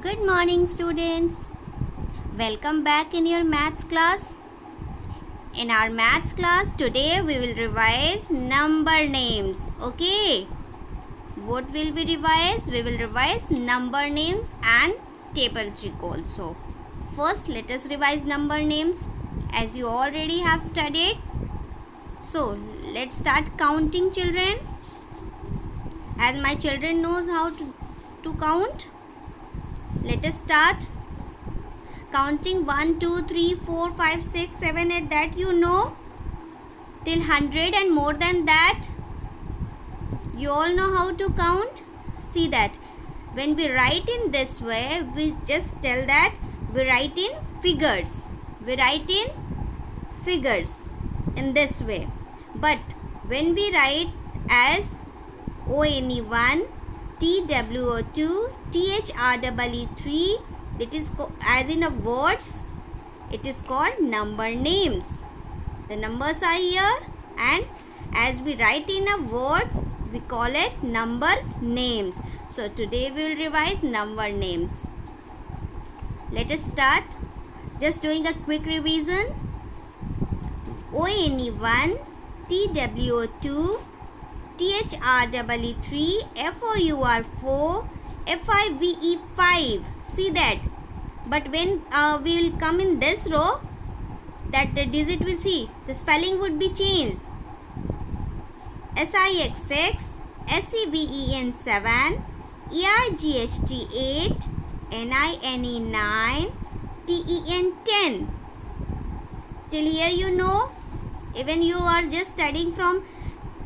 Good morning, students. Welcome back in your maths class. In our maths class today we will revise number names. Okay. What will we revise? We will revise number names and table trick also. First let us revise number names as you already have studied. So let's start counting, children. As my children knows how to count. Let us start counting 1, 2, 3, 4, 5, 6, 7, 8, that you know, till 100 and more than that. You all know how to count. See that when we write in this way, we just tell that we write in figures. We write in figures in this way. But when we write as ONE1, TWO2, THREE3, it is as in a words, it is called number names. The numbers are here, and as we write in a words, we call it number names. So today we will revise number names. Let us start just doing a quick revision. ONE1, TWO2, THREE3, FOUR4, FIVE5. See that. But when we will come in this row, that the digit will see, the spelling would be changed. SIXX, SEVEN7, EIGHT8, NINE9, TEN10. Till here you know. Even you are just studying from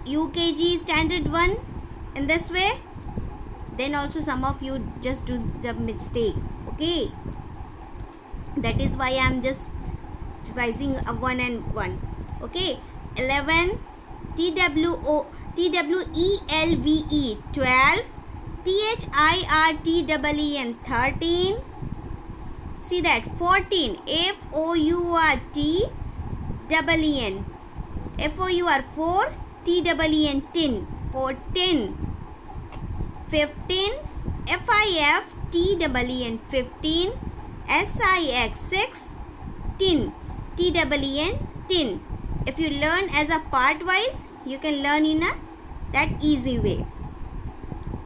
UKG standard 1 in this way, then also some of you just do the mistake. Okay, that is why I am just revising a 1 and 1. Okay, 11, TWELVE, 12, THIRTEEN 13. See that. 14, FOURTEEN, FOUR4, TEEN 10, 14. 15, FIFTEEN 15, SIX 10, TEEN 10. If you learn as a part wise, you can learn in that easy way.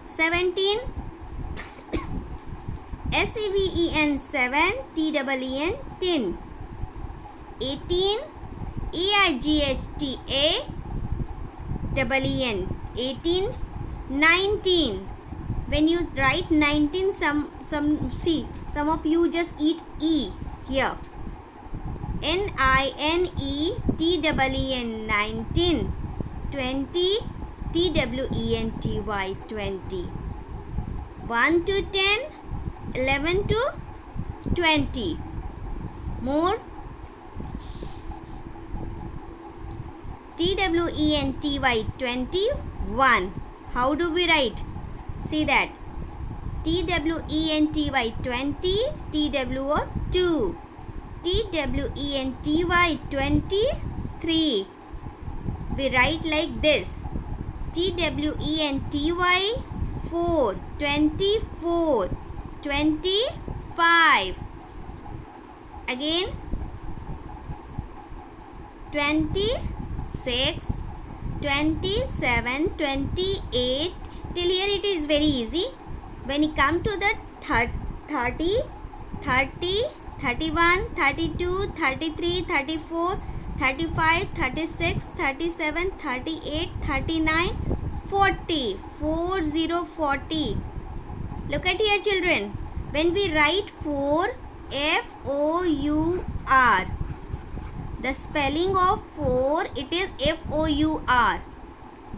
17, SEVEN 7, TEEN 10. 18, EIGHTA EN 18. 19, when you write 19, some of you just eat E here. NINETEEN 19. 20, TWENTY 20. 1 to 10, 11 to 20. More. TWENTY 21. How do we write? See that. TWENTY 20, TWO2. TWENTY 23. We write like this. TWENTY 4, 24, 25. Again 26, 27, 28. Till here it is very easy. When you come to the 30, 31, 32, 33, 34, 35, 36, 37, 38, 39, 40. 40. Look at here, children. When we write 4, FOUR, the spelling of 4, it is FOUR.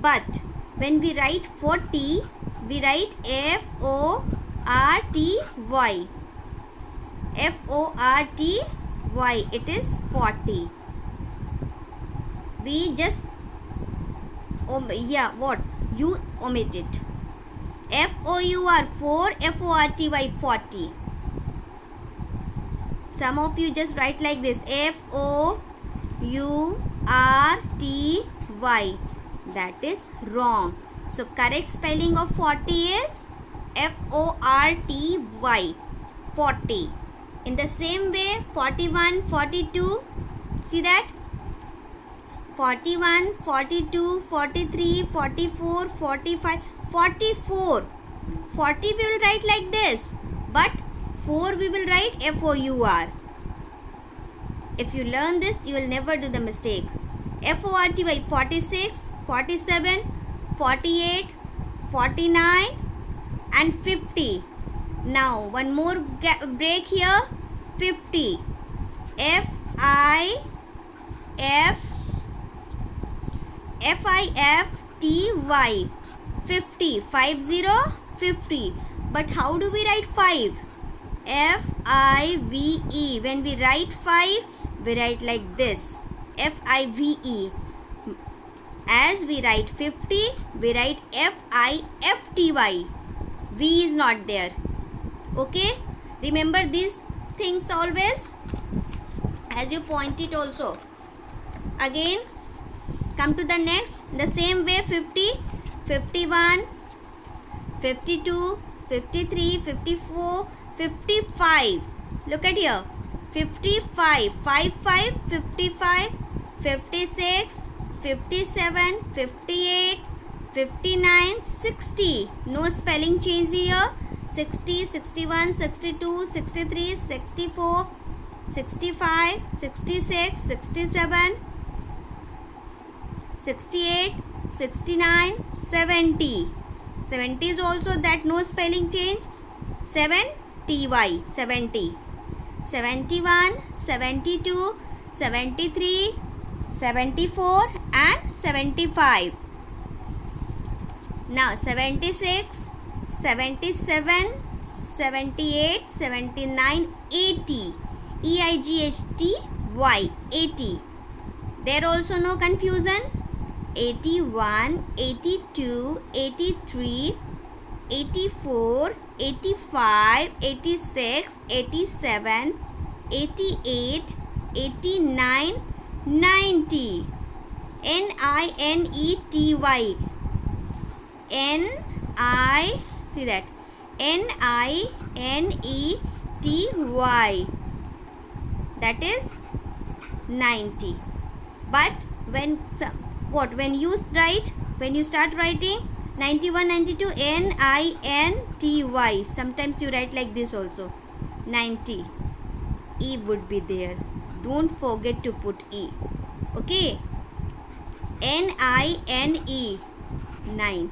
But when we write 40, we write FORTY. FORTY, it is 40. We just you omit it. FOUR 4, FORTY 40. Some of you just write like this, FOURTY. That is wrong. So correct spelling of 40 is FORTY. 40. In the same way, 41, 42, see that? 41, 42, 43, 44, 45, 44. 40 we will write like this, but 4 we will write F-O-U-R. If you learn this, you will never do the mistake. F-O-R-T-Y, 46, 47, 48, 49 and 50. Now one more break here. 50. F-I-F-T-Y. 50. 50. 50. But how do we write 5? F-I-V-E. When we write 5, we write like this. F-I-V-E. As we write 50, we write F-I-F-T-Y. V is not there. Okay? Remember these things always. As you point it also. Again, come to the next. The same way, 50, 51, 52, 53, 54, 55. Look at here. 55, 55, 55, 56, 57, 58, 59, 60. No spelling change here. 60, 61, 62, 63, 64, 65, 66, 67, 68, 69, 70. 70 is also that no spelling change. 7-T-Y, 70. 71, 72, 73, 74 and 75. Now 76, 77, 78, 79, 80. E-I-G-H-T-Y, 80. There also no confusion. 81, 82, 83, 84, 85, 86, 87, 88, 89, 90. N-I-N-E-T-Y. N-I, see that? N-I-N-E-T-Y. That is 90. But when you write, when you start writing 91, 92, N-I-N-T-Y. Sometimes you write like this also. 90. E would be there. Don't forget to put E. Okay. N-I-N-E. 9.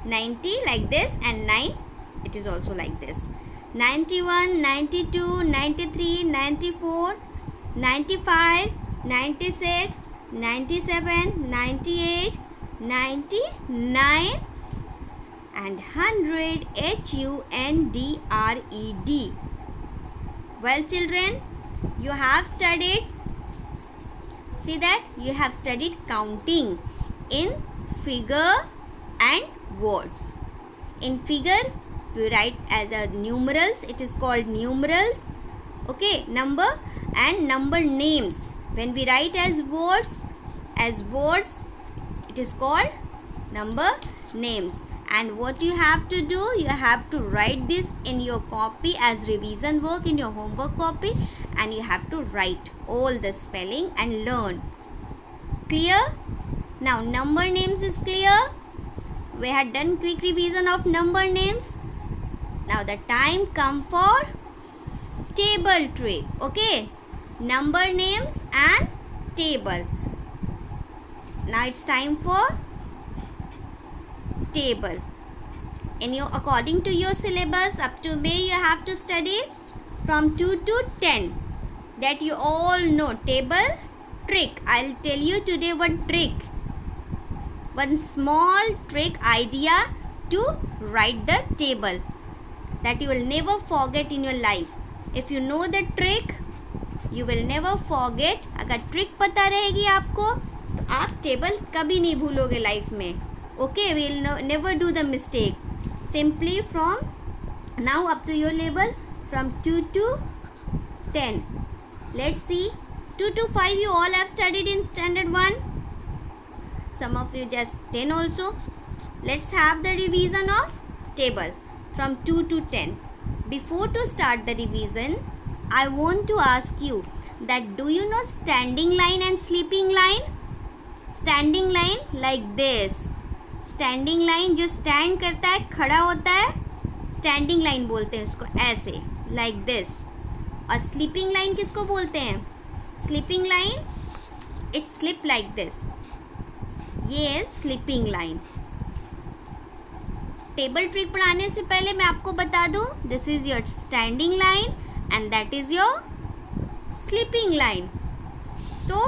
90 like this and 9 it is also like this. 91, 92, 93, 94, 95, 96, 97, 98, 99 and 100. H-U-N-D-R-E-D. Well children, you have studied. See that? You have studied counting in figure and words. In figure, we write as a numerals. It is called numerals. Okay, number and number names. When we write as words, it is called number names. And what you have to do, you have to write this in your copy as revision work in your homework copy, and you have to write all the spelling and learn. Clear? Now number names is clear. We had done quick revision of number names. Now the time come for table trick. Okay, number names and table. Now it's time for table. In your, according to your syllabus, up to May you have to study from 2 to 10. That you all know. Table trick. I'll tell you today one trick. One small trick idea to write the table that you will never forget in your life. If you know the trick, you will never forget. अगर trick पता रहेगी आपको तो आप table कभी नहीं भूलोगे life में. Okay, we will never do the mistake. Simply from now up to your level, from 2 to 10. Let's see. 2 to 5 you all have studied in standard 1. Some of you just 10 also. Let's have the revision of table from 2 to 10. Before to start the revision, I want to ask you that do you know standing line and sleeping line? Standing line like this. Standing line जो stand करता है, खड़ा होता है, standing line बोलते हैं उसको, ऐसे like this. और sleeping line किसको बोलते हैं? Sleeping line, it slip like this. ये है sleeping line. टेबल ट्रिक पढ़ाने से पहले मैं आपको बता दूं, this is your standing line and that is your sleeping line. तो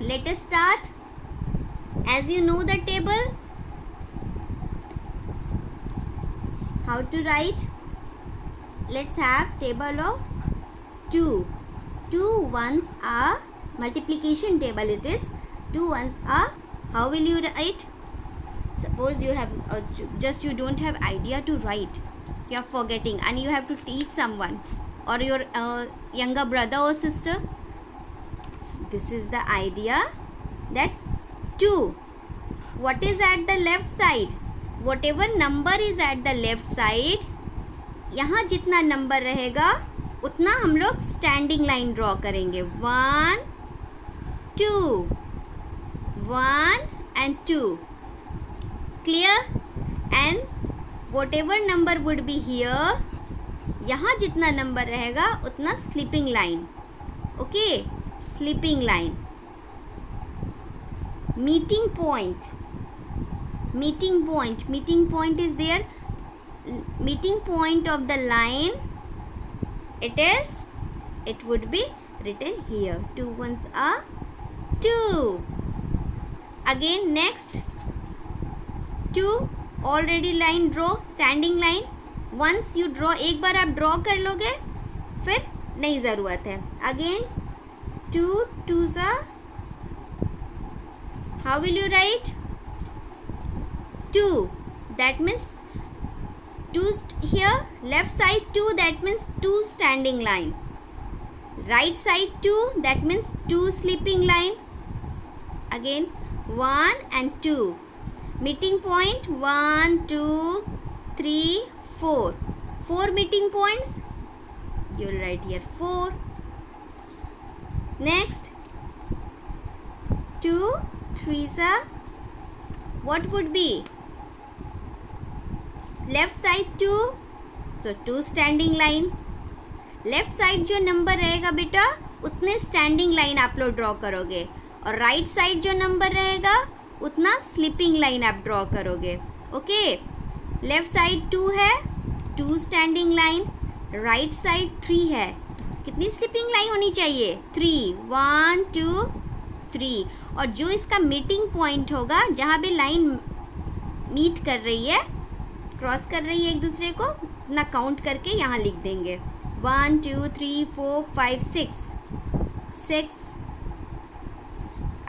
let us start. As you know the table, how to write, let's have table of 2. 2 ones are multiplication table. It is 2 ones are. How will you write? Suppose you have just you don't have idea to write, you are forgetting and you have to teach someone or your younger brother or sister. So this is the idea that 2. What is at the left side? Whatever number is at the left side, यहाँ जितना number रहेगा उतना हम लोग standing line draw करेंगे. 1 2 1 and 2. Clear? And whatever number would be here, यहाँ जितना number रहेगा उतना sleeping line. Okay, sleeping line. Meeting point. meeting point is there. Meeting point of the line, it would be written here. 2 ones are 2. Again next, 2 already line draw, standing line. once you draw, एक बार आप draw कर लोगे फिर नहीं ज़रूरत है. again 2 2s are, how will you write? 2, that means 2 here, left side 2, that means 2 standing line. Right side 2, that means 2 sleeping line. Again 1 and 2. Meeting point 1 2 3 4. 4 meeting points. You will write here 4. Next 2 3s are, what would be? Left side 2, so 2 standing line. Left side जो number रहेगा बेटा उतने standing line आप लोग draw करोगे, और right side जो number रहेगा उतना स्लीपिंग लाइन आप ड्रॉ करोगे. ओके, लेफ्ट साइड 2 है, 2 स्टैंडिंग लाइन. राइट साइड 3 है, कितनी स्लीपिंग लाइन होनी चाहिए? 3. 1 2 3. और जो इसका मीटिंग पॉइंट होगा, जहाँ भी लाइन मीट कर रही है, क्रॉस कर रही है एक दूसरे को, अपना काउंट करके यहाँ लिख देंगे. 1 2 3 4 5 6.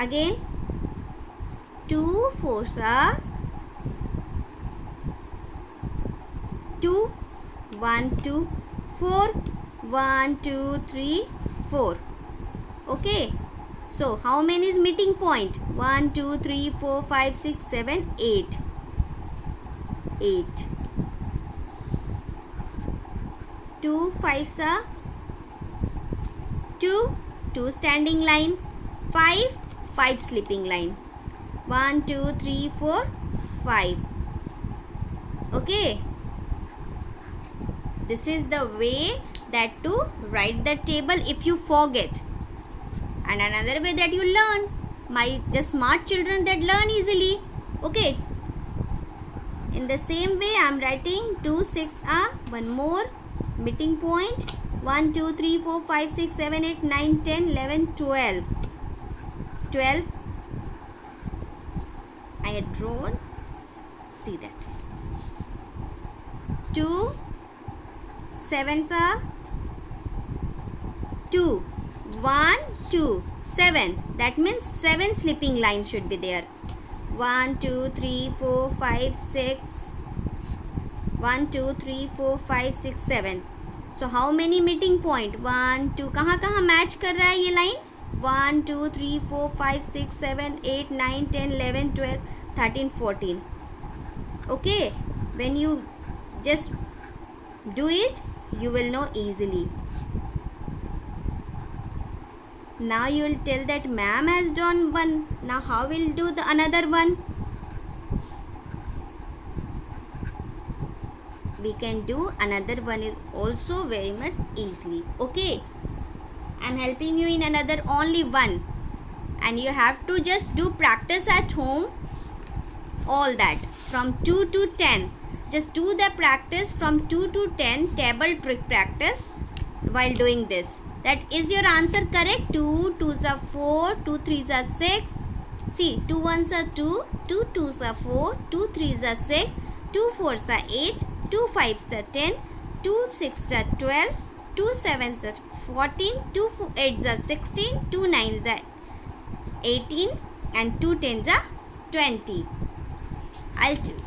Again 2 4s are 2. 1 2 4. 1 2 3 4. Okay, so how many is meeting point? 1 2 3 4 5 6 7 8. 8. 2 5s are 2. 2 standing line. 5 sleeping line. 1 2 3 4 5. Okay, this is the way that to write the table if you forget, and another way that you learn. The smart children that learn easily. Okay, in the same way I am writing 2 6 are, one more meeting point. 1 2 3 4 5 6 7 8 9 10 11 12. 12 I had drawn. See that 2 7s are 2. 1 2 7, that means 7 sleeping lines should be there. 1 2 3 4 5 6. 1 2 3 4 5 6 7. So how many meeting point? 1 2, कहाँ कहाँ match कर रहा है ये line? 1 2 3 4 5 6 7 8 9 10 11 12 13 14. Okay, when you just do it, you will know easily. Now you will tell that ma'am has done one. Now how will do the another one? We can do another one is also very much easily. Okay, I'm helping you in another only one, and you have to just do practice at home. All that from 2 to 10. Just do the practice from 2 to 10 table trick practice while doing this. That is your answer correct? 2 2s are 4, 2 3s are 6. See, 2 1s are 2, 2 2s are 4, 2 3s are 6, 2 4s are 8, 2 5s are 10, 2 6s are 12, 2 7s are 14, 2 8s are 16, 2 9s are 18, and 2 10s are 20.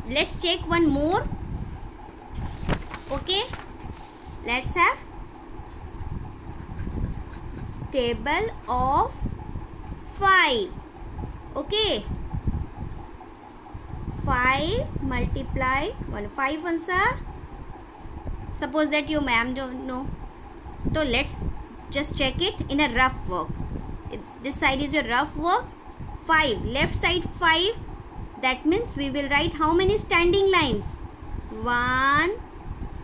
Let's check one more. Okay, let's have table of 5. Okay, 5 multiply 1. 5 ones are, suppose that your ma'am don't know, so let's just check it in a rough work. This side is your rough work. 5, left side 5. That means we will write how many standing lines? 1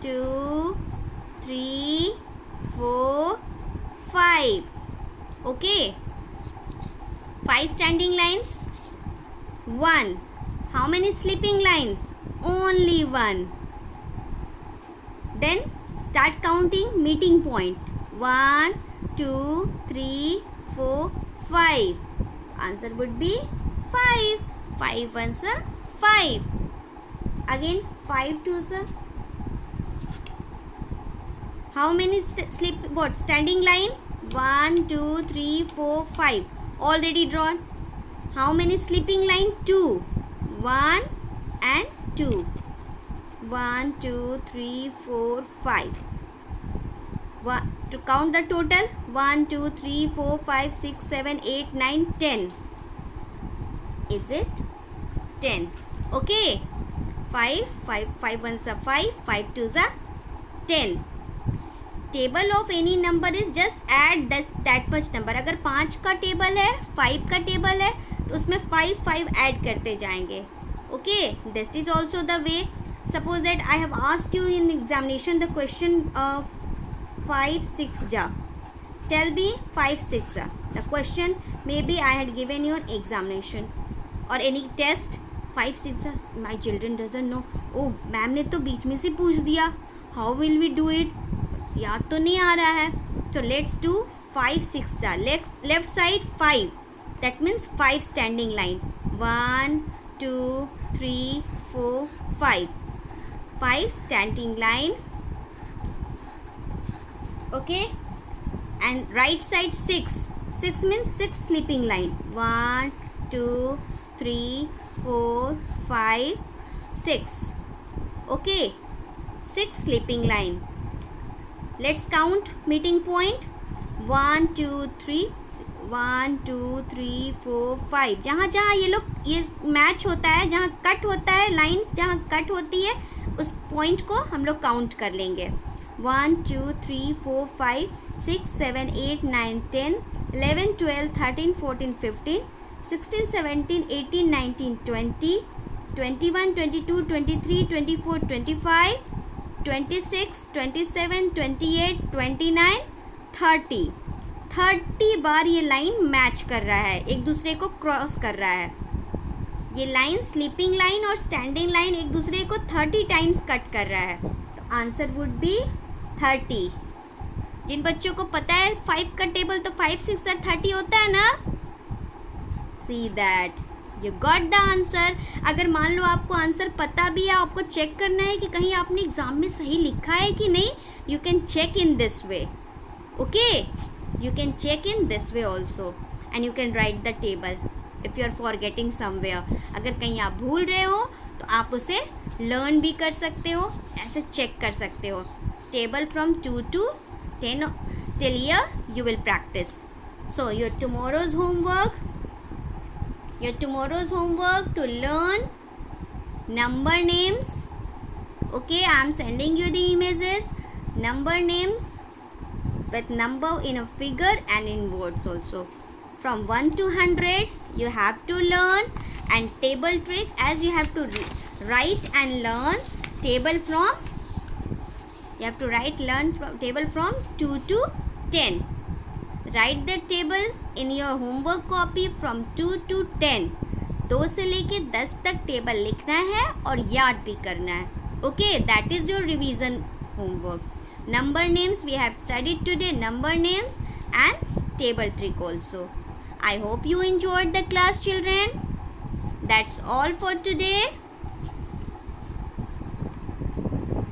2 3 4 5. Okay, 5 standing lines. 1. How many sleeping lines? Only 1. Then start counting meeting point. 1 2 3 4 5. Answer would be 5. 5 ones are 5. Again 5 twos are, how many standing line? 1 2 3 4 5. Already drawn. How many sleeping line? 2. 1 and 2. 1 2 3 4 5. To count the total, 1 2 3 4 5 6 7 8 9 10. Is it 10? Okay, 5 ones are 5, 5 twos are 10. Table of any number is just add that much number. अगर 5 का table है, 5 का table है, तो उसमें 5 add करते जाएंगे. Okay, that is also the way. Suppose that I have asked you in examination the question of 5 6 ja. Tell me 5 6 ja. The question maybe I had given you an examination or any test. 5 6 ja. My children doesn't know. Oh, ma'am ने तो बीच में से पूछ दिया. How will we do it? याद तो नहीं आ रहा है. So let's do 5 6 ja. Left side 5. That means 5 standing line. 1 2 3 4 5. 5 standing line. Okay, and right side 6. 6 means 6 sleeping line. 1 2 3 4 5 6. Okay, 6 sleeping line. Let's count meeting point. 1 2 3 1 2 3 4 5. जहाँ जहाँ ये match होता है, जहाँ कट होता है, लाइन जहाँ कट होती है, उस पॉइंट को हम लोग काउंट कर लेंगे. 1 2 3 4 5 6 7 8 9 10 11 12 13 14 15 16 17 18 19 20 21 22 23 24 25 26 27 28 29 30. 30 बार ये लाइन मैच कर रहा है, एक दूसरे को क्रॉस कर रहा है. ये लाइन स्लीपिंग लाइन और स्टैंडिंग लाइन एक दूसरे को 30 टाइम्स कट कर रहा है. तो आंसर वुड बी 30. जिन बच्चों को पता है 5 का टेबल तो 5 6 और 30 होता है ना. See that you got the answer. अगर मान लो आपको आंसर पता भी है, आपको चेक करना है कि कहीं आपने एग्जाम में सही लिखा है कि नहीं, you can check in this way. Okay, you can check in this way also and you can write the table if you are forgetting somewhere. अगर कहीं आप भूल रहे हो तो आप उसे लर्न भी कर सकते हो, ऐसे चेक कर सकते हो. Table from 2 to 10 till here you will practice. So your tomorrow's homework to learn number names. Okay, I am sending you the images. number names with number in a figure and in words also. From 1 to 100 you have to learn, and table trick as you have to write and learn table from, you have to learn from table from 2 to 10. Write the table in your homework copy from 2 to 10. 2 से लेके 10 तक table लिखना है और याद भी करना है. Okay, that is your revision homework. Number names we have studied today, number names and table trick also. I hope you enjoyed the class, children. That's all for today.